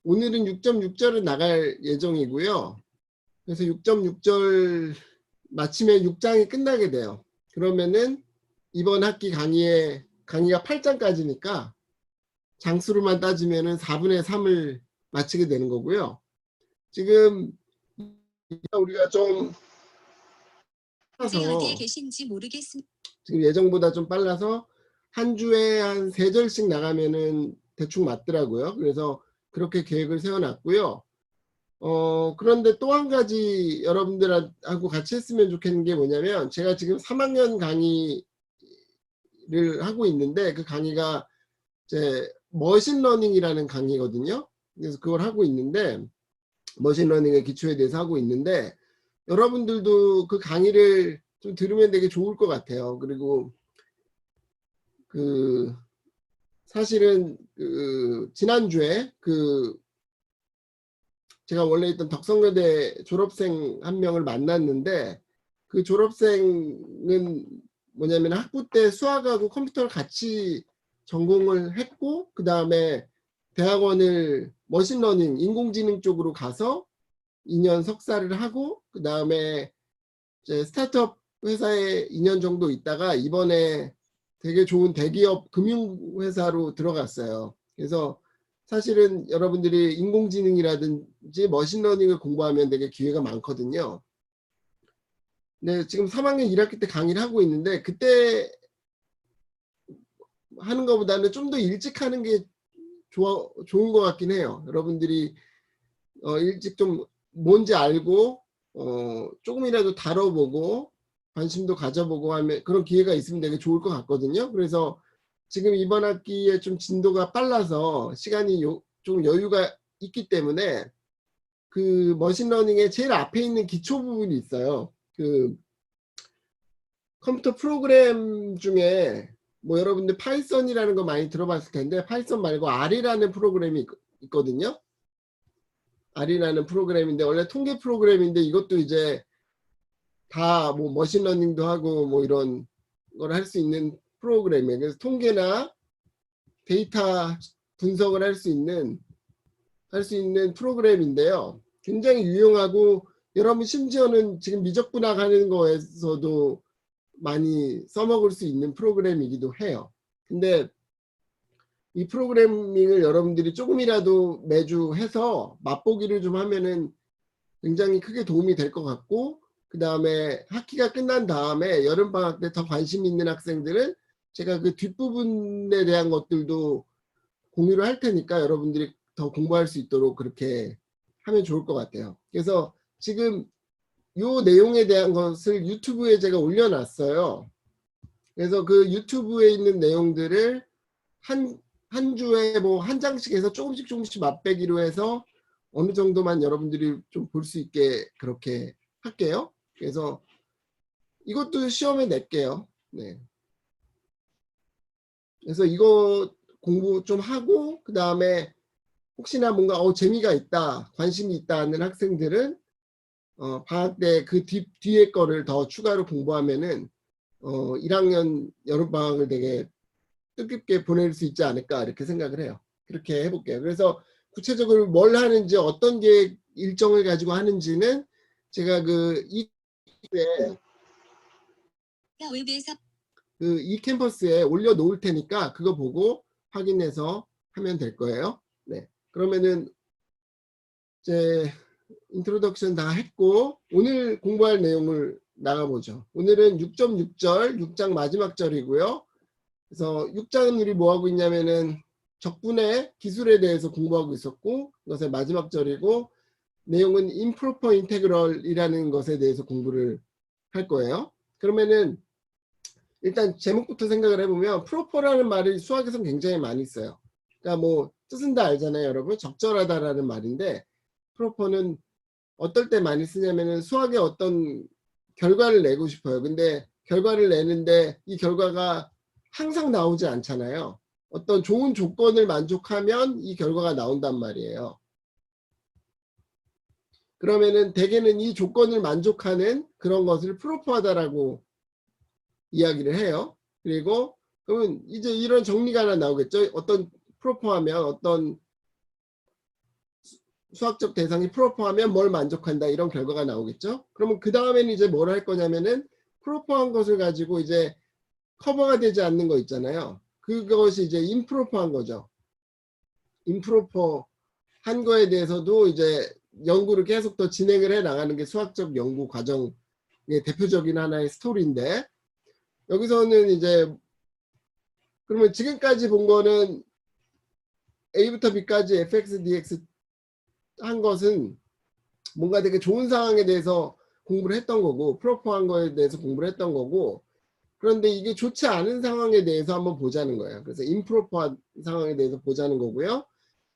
오늘은 6.6절은 나갈 예정이고요. 그래서 6.6절 마침에 6장이 끝나게 돼요. 그러면은 이번 학기 강의가 8장까지니까 장수로만 따지면은 4분의 3을 마치게 되는 거고요. 지금 우리가 좀 어디에 계신지 모르겠습니다. 지금 예정보다 좀 빨라서 한 주에 한 3절씩 나가면은 대충 맞더라고요. 그래서 그렇게 계획을 세워놨고요. 그런데 또 한 가지 여러분들하고 같이 했으면 좋겠는 게 뭐냐면, 제가 지금 3학년 강의를 하고 있는데, 그 강의가 이제 머신러닝이라는 강의거든요. 그래서 그걸 하고 있는데, 머신러닝의 기초에 대해서 하고 있는데, 여러분들도 그 강의를 좀 들으면 되게 좋을 것 같아요. 그리고 사실은 지난주에 제가 원래 있던 덕성여대 졸업생 한 명을 만났는데, 그 졸업생은 뭐냐면 학부 때 수학하고 컴퓨터를 같이 전공을 했고, 그 다음에 대학원을 머신러닝, 인공지능 쪽으로 가서 2년 석사를 하고, 그 다음에 이제 스타트업 회사에 2년 정도 있다가 이번에 되게 좋은 대기업 금융회사로 들어갔어요. 그래서 사실은 여러분들이 인공지능이라든지 머신러닝을 공부하면 되게 기회가 많거든요. 네, 지금 3학년 1학기 때 강의를 하고 있는데, 그때 하는 것보다는 좀 더 일찍 하는 게 좋은 것 같긴 해요. 여러분들이 일찍 좀 뭔지 알고 조금이라도 다뤄보고 관심도 가져보고 하면 그런 기회가 있으면 되게 좋을 것 같거든요. 그래서 지금 이번 학기에 좀 진도가 빨라서 시간이 좀 여유가 있기 때문에 그 머신러닝의 제일 앞에 있는 기초 부분이 있어요. 그 컴퓨터 프로그램 중에 뭐 여러분들 파이썬이라는 거 많이 들어봤을 텐데, 파이썬 말고 R이라는 프로그램이 있거든요. R이라는 프로그램인데 원래 통계 프로그램인데, 이것도 이제 다 뭐 머신러닝도 하고 뭐 이런 걸 할 수 있는 프로그램이에요. 그래서 통계나 데이터 분석을 할 수 있는 프로그램인데요. 굉장히 유용하고, 여러분 심지어는 지금 미적분학 하는 거에서도 많이 써먹을 수 있는 프로그램이기도 해요. 근데 이 프로그래밍을 여러분들이 조금이라도 매주 해서 맛보기를 좀 하면은 굉장히 크게 도움이 될 것 같고, 그 다음에 학기가 끝난 다음에 여름방학 때 더 관심 있는 학생들은 제가 그 뒷부분에 대한 것들도 공유를 할 테니까 여러분들이 더 공부할 수 있도록 그렇게 하면 좋을 것 같아요. 그래서 지금 요 내용에 대한 것을 유튜브에 제가 올려놨어요. 그래서 그 유튜브에 있는 내용들을 한 주에 뭐 한 장씩 해서 조금씩 맛배기로 해서 어느 정도만 여러분들이 좀 볼 수 있게 그렇게 할게요. 그래서 이것도 시험에 낼게요. 네. 그래서 이거 공부 좀 하고, 그 다음에 혹시나 뭔가 재미가 있다, 관심이 있다 하는 학생들은 방학 때 그 뒤에 거를 더 추가로 공부하면은 1학년 여름방학을 되게 뜻깊게 보낼 수 있지 않을까, 이렇게 생각을 해요. 그렇게 해볼게요. 그래서 구체적으로 뭘 하는지, 어떤 계획 일정을 가지고 하는지는 제가 이 캠퍼스에 올려놓을 테니까 그거 보고 확인해서 하면 될 거예요. 네. 그러면은 이제 인트로덕션 다 했고, 오늘 공부할 내용을 나가보죠. 오늘은 6.6절, 6장 마지막 절이고요. 그래서 6장은 우리 뭐 하고 있냐면은 적분의 기술에 대해서 공부하고 있었고, 이것의 마지막 절이고, 내용은 improper integral이라는 것에 대해서 공부를 할 거예요. 그러면은 일단 제목부터 생각을 해보면, proper라는 말이 수학에서 굉장히 많이 써요. 그러니까 뭐 뜻은 다 알잖아요, 여러분. 적절하다라는 말인데, proper는 어떨 때 많이 쓰냐면은 수학의 어떤 결과를 내고 싶어요. 근데 결과를 내는데 이 결과가 항상 나오지 않잖아요. 어떤 좋은 조건을 만족하면 이 결과가 나온단 말이에요. 그러면은 대개는 이 조건을 만족하는 그런 것을 프로퍼하다라고 이야기를 해요. 그리고 그러면 이제 이런 정리가 하나 나오겠죠. 어떤 프로퍼하면 어떤 수학적 대상이 프로퍼하면 뭘 만족한다 이런 결과가 나오겠죠. 그러면 그 다음에는 이제 뭘 할 거냐면은 프로퍼한 것을 가지고 이제 커버가 되지 않는 거 있잖아요. 그것이 이제 임프로퍼한 거죠. 임프로퍼 한 거에 대해서도 이제 연구를 계속 더 진행을 해 나가는 게 수학적 연구 과정의 대표적인 하나의 스토리인데, 여기서는 이제 그러면 지금까지 본 거는 A부터 B까지 fx, dx 한 것은 뭔가 되게 좋은 상황에 대해서 공부를 했던 거고, 프로퍼한 거에 대해서 공부를 했던 거고, 그런데 이게 좋지 않은 상황에 대해서 한번 보자는 거예요. 그래서 임프로퍼한 상황에 대해서 보자는 거고요.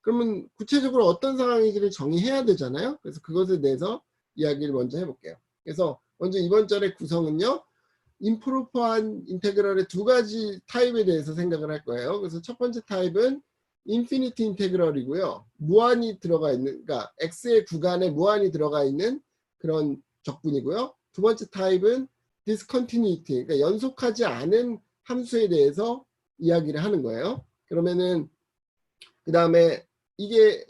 그러면 구체적으로 어떤 상황인지를 정의해야 되잖아요. 그래서 그것에 대해서 이야기를 먼저 해볼게요. 그래서 먼저 이번 절의 구성은요, 임프로퍼한 인테그럴의 두 가지 타입에 대해서 생각을 할 거예요. 그래서 첫 번째 타입은 인피니티 인테그럴이고요. 무한이 들어가 있는, 그러니까 x의 구간에 무한이 들어가 있는 그런 적분이고요. 두 번째 타입은 discontinuity, 그러니까 연속하지 않은 함수에 대해서 이야기를 하는 거예요. 그러면은 그 다음에 이게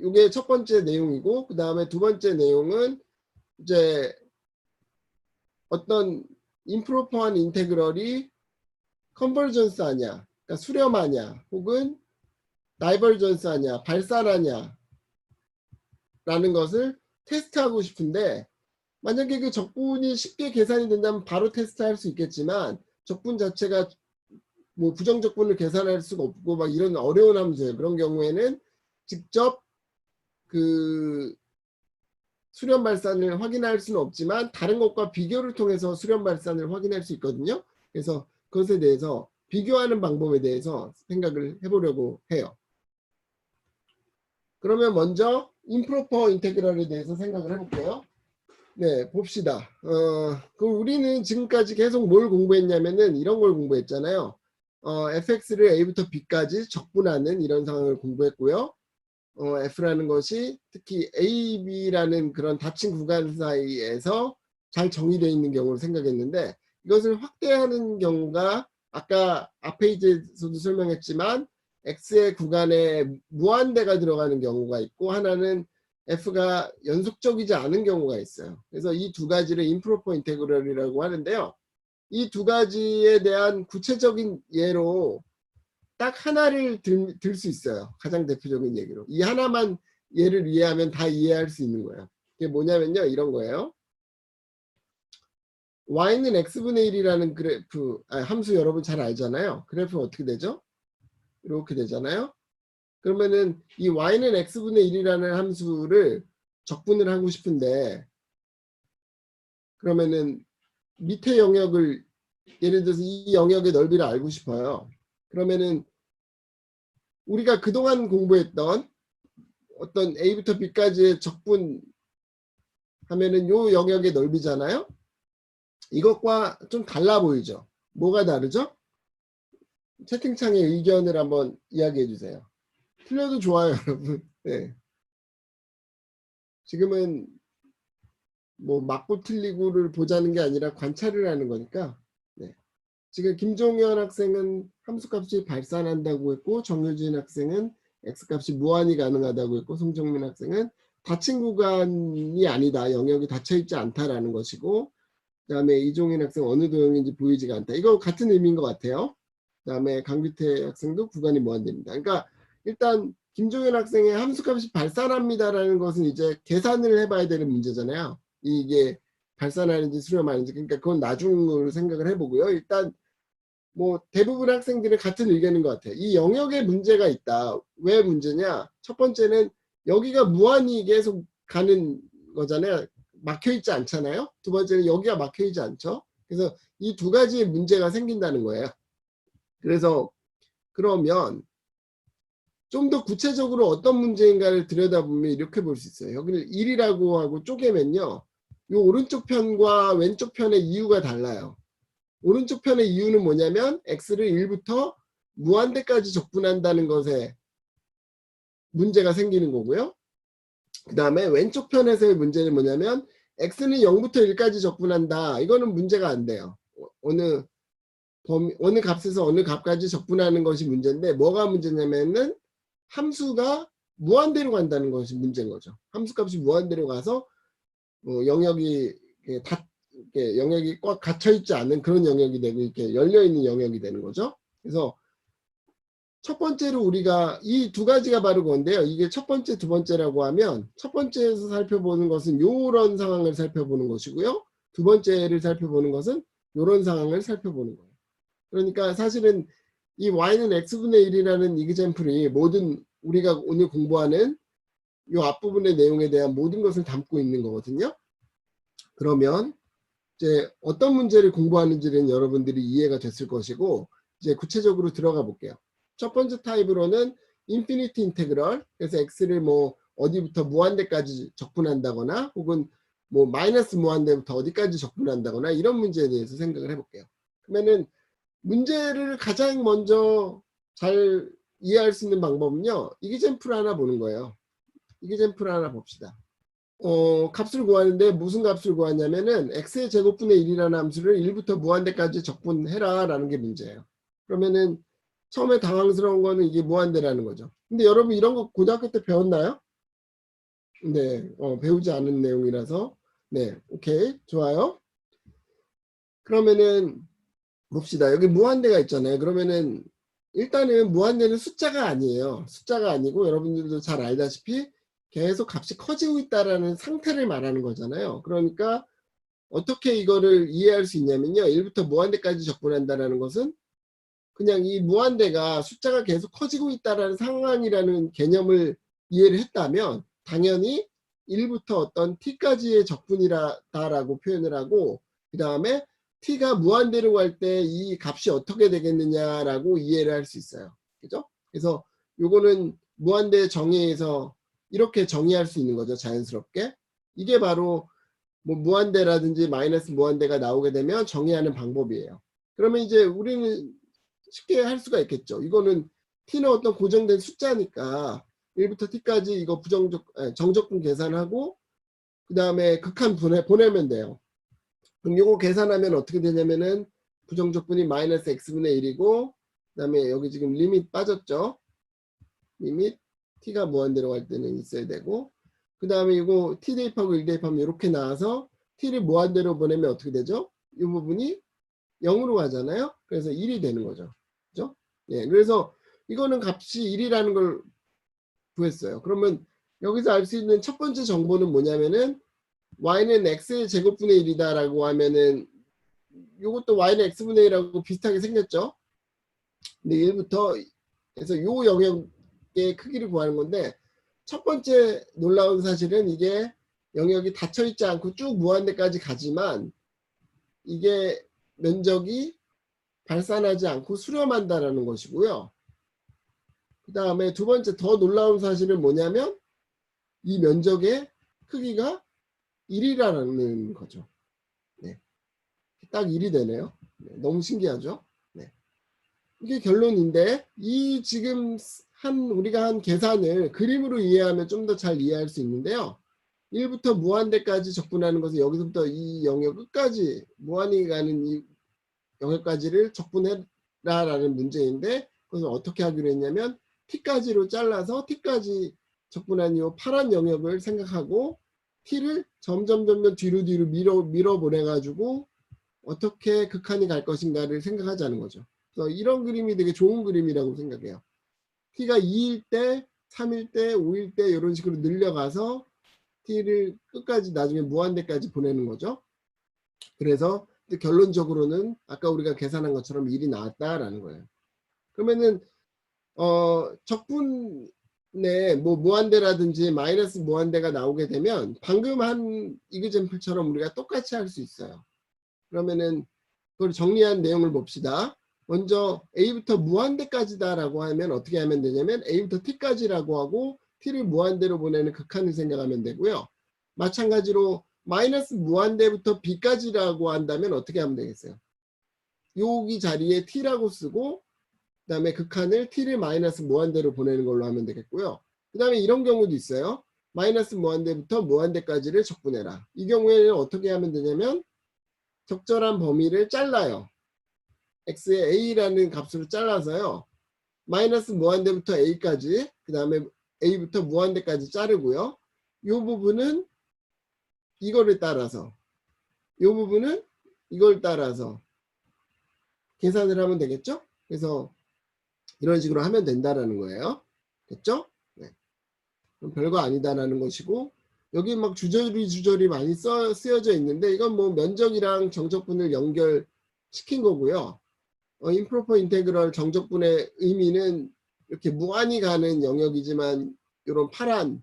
이게 첫 번째 내용이고, 그 다음에 두 번째 내용은 이제 어떤 임프로퍼한 인테그럴이 컨버전스 하냐, 그러니까 수렴하냐, 혹은 다이버전스 하냐, 발산하냐 라는 것을 테스트하고 싶은데, 만약에 그 적분이 쉽게 계산이 된다면 바로 테스트할 수 있겠지만 적분 자체가 뭐 부정적분을 계산할 수가 없고 막 이런 어려운 함수예요. 그런 경우에는 직접 그 수렴 발산을 확인할 수는 없지만 다른 것과 비교를 통해서 수렴 발산을 확인할 수 있거든요. 그래서 그것에 대해서 비교하는 방법에 대해서 생각을 해보려고 해요. 그러면 먼저 임프로퍼 인테그럴에 대해서 생각을 해볼게요. 네, 봅시다. 그럼 우리는 지금까지 계속 뭘 공부했냐면은 이런 걸 공부했잖아요. fx를 a부터 b까지 적분하는 이런 상황을 공부했고요. f라는 것이 특히 a, b라는 그런 닫힌 구간 사이에서 잘 정의되어 있는 경우를 생각했는데, 이것을 확대하는 경우가 아까 앞 페이지에서도 설명했지만 x의 구간에 무한대가 들어가는 경우가 있고, 하나는 f가 연속적이지 않은 경우가 있어요. 그래서 이 두 가지를 임프로퍼 인테그럴이라고 하는데요. 이 두 가지에 대한 구체적인 예로 딱 하나를 들 수 있어요. 가장 대표적인 얘기로. 이 하나만 예를 이해하면 다 이해할 수 있는 거예요. 그게 뭐냐면요, 이런 거예요. y는 x분의 1이라는 그래프, 함수 여러분 잘 알잖아요. 그래프 어떻게 되죠? 이렇게 되잖아요. 그러면은 이 y는 x분의 1이라는 함수를 적분을 하고 싶은데, 그러면은 밑에 영역을, 예를 들어서 이 영역의 넓이를 알고 싶어요. 그러면은 우리가 그동안 공부했던 어떤 a부터 b까지의 적분 하면은 요 영역의 넓이잖아요. 이것과 좀 달라 보이죠? 뭐가 다르죠? 채팅창에 의견을 한번 이야기해 주세요. 틀려도 좋아요, 여러분. 네. 지금은 뭐 맞고 틀리고를 보자는 게 아니라 관찰을 하는 거니까. 네. 지금 김종현 학생은 함수값이 발산한다고 했고, 정효진 학생은 x값이 무한히 가능하다고 했고, 송정민 학생은 닫힌 구간이 아니다, 영역이 닫혀있지 않다라는 것이고, 그 다음에 이종인 학생 어느 도형인지 보이지가 않다. 이거 같은 의미인 것 같아요. 그 다음에 강규태 학생도 구간이 무한대입니다. 그러니까 일단 김종현 학생의 함수값이 발산합니다라는 것은 이제 계산을 해봐야 되는 문제잖아요. 이게 발산하는지 수렴하는지. 그러니까 그건 나중으로 생각을 해보고요. 일단 뭐 대부분 학생들은 같은 의견인 것 같아요. 이 영역에 문제가 있다. 왜 문제냐? 첫 번째는 여기가 무한히 계속 가는 거잖아요. 막혀있지 않잖아요. 두 번째는 여기가 막혀있지 않죠. 그래서 이 두 가지의 문제가 생긴다는 거예요. 그래서 그러면 좀 더 구체적으로 어떤 문제인가를 들여다보면 이렇게 볼 수 있어요. 여기를 1이라고 하고 쪼개면요, 이 오른쪽 편과 왼쪽 편의 이유가 달라요. 오른쪽 편의 이유는 뭐냐면 x를 1부터 무한대까지 적분한다는 것에 문제가 생기는 거고요. 그 다음에 왼쪽 편에서의 문제는 뭐냐면 x는 0부터 1까지 적분한다. 이거는 문제가 안 돼요. 어느 값에서 어느 값까지 적분하는 것이 문제인데, 뭐가 문제냐면은 함수가 무한대로 간다는 것이 문제인 거죠. 함수값이 무한대로 가서 영역이 영역이 꽉 갇혀 있지 않은 그런 영역이 되고 이렇게 열려 있는 영역이 되는 거죠. 그래서 첫 번째로 우리가 이 두 가지가 바로 그건데요. 이게 첫 번째, 두 번째라고 하면 첫 번째에서 살펴보는 것은 요런 상황을 살펴보는 것이고요. 두 번째를 살펴보는 것은 요런 상황을 살펴보는 거예요. 그러니까 사실은 이 y는 x분의 1이라는 이그젬플이 모든 우리가 오늘 공부하는 요 앞부분의 내용에 대한 모든 것을 담고 있는 거거든요. 그러면 이제 어떤 문제를 공부하는지는 여러분들이 이해가 됐을 것이고 이제 구체적으로 들어가 볼게요. 첫 번째 타입으로는 인피니티 인테그럴, 그래서 x를 뭐 어디부터 무한대까지 적분한다거나 혹은 뭐 마이너스 무한대부터 어디까지 적분한다거나 이런 문제에 대해서 생각을 해볼게요. 그러면은 문제를 가장 먼저 잘 이해할 수 있는 방법은요, 이그젬플 하나 보는 거예요. 이그젬플 하나 봅시다. 값을 구하는데 무슨 값을 구하냐면은 x의 제곱분의 1이라는 함수를 1부터 무한대까지 적분해라 라는 게 문제예요. 그러면은 처음에 당황스러운 거는 이게 무한대라는 거죠. 근데 여러분 이런 거 고등학교 때 배웠나요? 네, 배우지 않은 내용이라서. 네, 오케이, 좋아요. 그러면은 봅시다. 여기 무한대가 있잖아요. 그러면은 일단은 무한대는 숫자가 아니에요. 숫자가 아니고 여러분들도 잘 알다시피 계속 값이 커지고 있다라는 상태를 말하는 거잖아요. 그러니까 어떻게 이거를 이해할 수 있냐면요. 1부터 무한대까지 적분한다라는 것은 그냥 이 무한대가 숫자가 계속 커지고 있다라는 상황이라는 개념을 이해를 했다면 당연히 1부터 어떤 t까지의 적분이다라고 표현을 하고 그 다음에 t가 무한대로 갈 때 이 값이 어떻게 되겠느냐라고 이해를 할 수 있어요. 그죠? 그래서 요거는 무한대 정의에서 이렇게 정의할 수 있는 거죠. 자연스럽게. 이게 바로 뭐 무한대라든지 마이너스 무한대가 나오게 되면 정의하는 방법이에요. 그러면 이제 우리는 쉽게 할 수가 있겠죠. 이거는 t는 어떤 고정된 숫자니까 1부터 t까지 이거 정적분 계산하고 그 다음에 극한 보내면 돼요. 그럼 이거 계산하면 어떻게 되냐면은 부정적분이 마이너스 x분의 1이고 그 다음에 여기 지금 리밋 빠졌죠. 리밋 t가 무한대로 갈 때는 있어야 되고 그 다음에 이거 t 대입하고 1 대입하면 이렇게 나와서 t를 무한대로 보내면 어떻게 되죠? 이 부분이 0으로 가잖아요. 그래서 1이 되는 거죠. 그죠? 예, 그래서 이거는 값이 1이라는 걸 구했어요. 그러면 여기서 알 수 있는 첫 번째 정보는 뭐냐면은 y는 x의 제곱분의 1이다 라고 하면은 요것도 y는 x분의 1하고 비슷하게 생겼죠. 근데 1부터 해서 요 영역의 크기를 구하는 건데 첫 번째 놀라운 사실은 이게 영역이 닫혀 있지 않고 쭉 무한대까지 가지만 이게 면적이 발산하지 않고 수렴한다라는 것이고요. 그 다음에 두 번째 더 놀라운 사실은 뭐냐면 이 면적의 크기가 1이라는 거죠. 네. 딱 1이 되네요. 네. 너무 신기하죠? 네. 이게 결론인데 이 지금 우리가 한 계산을 그림으로 이해하면 좀 더 잘 이해할 수 있는데요. 1부터 무한대까지 적분하는 것은 여기서부터 이 영역 끝까지 무한히 가는 이 영역까지를 적분해라라는 문제인데 그것을 어떻게 하기로 했냐면 t까지로 잘라서 t까지 적분한 이 파란 영역을 생각하고 t를 점점 뒤로 밀어보내 가지고 어떻게 극한이 갈 것인가를 생각하자는 거죠. 그래서 이런 그림이 되게 좋은 그림이라고 생각해요. t가 2일 때, 3일 때, 5일 때 이런 식으로 늘려가서 t를 끝까지 나중에 무한대까지 보내는 거죠. 그래서 결론적으로는 아까 우리가 계산한 것처럼 1이 나왔다라는 거예요. 그러면은 적분에 뭐 무한대라든지 마이너스 무한대가 나오게 되면 방금 한 이그젬플처럼 우리가 똑같이 할 수 있어요. 그러면은 그걸 정리한 내용을 봅시다. 먼저 a부터 무한대까지다라고 하면 어떻게 하면 되냐면 a부터 t까지라고 하고 t를 무한대로 보내는 극한을 생각하면 되고요. 마찬가지로 마이너스 무한대부터 b까지라고 한다면 어떻게 하면 되겠어요? 여기 자리에 t라고 쓰고 그 다음에 극한을 t를 마이너스 무한대로 보내는 걸로 하면 되겠고요. 그 다음에 이런 경우도 있어요. 마이너스 무한대부터 무한대까지를 적분해라. 이 경우에는 어떻게 하면 되냐면 적절한 범위를 잘라요. x의 a라는 값으로 잘라서요. 마이너스 무한대부터 a까지 그 다음에 A부터 무한대까지 자르고요. 이 부분은 이거를 따라서, 이 부분은 이걸 따라서 계산을 하면 되겠죠? 그래서 이런 식으로 하면 된다라는 거예요. 됐죠? 네. 그럼 별거 아니다라는 것이고, 여기 막 주저리 많이 쓰여져 있는데 이건 뭐 면적이랑 정적분을 연결시킨 거고요. 임프로퍼 인테그럴 정적분의 의미는 이렇게 무한히 가는 영역이지만 이런 파란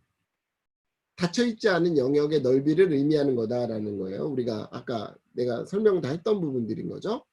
닫혀있지 않은 영역의 넓이를 의미하는 거다라는 거예요. 우리가 아까 내가 설명 다 했던 부분들인 거죠.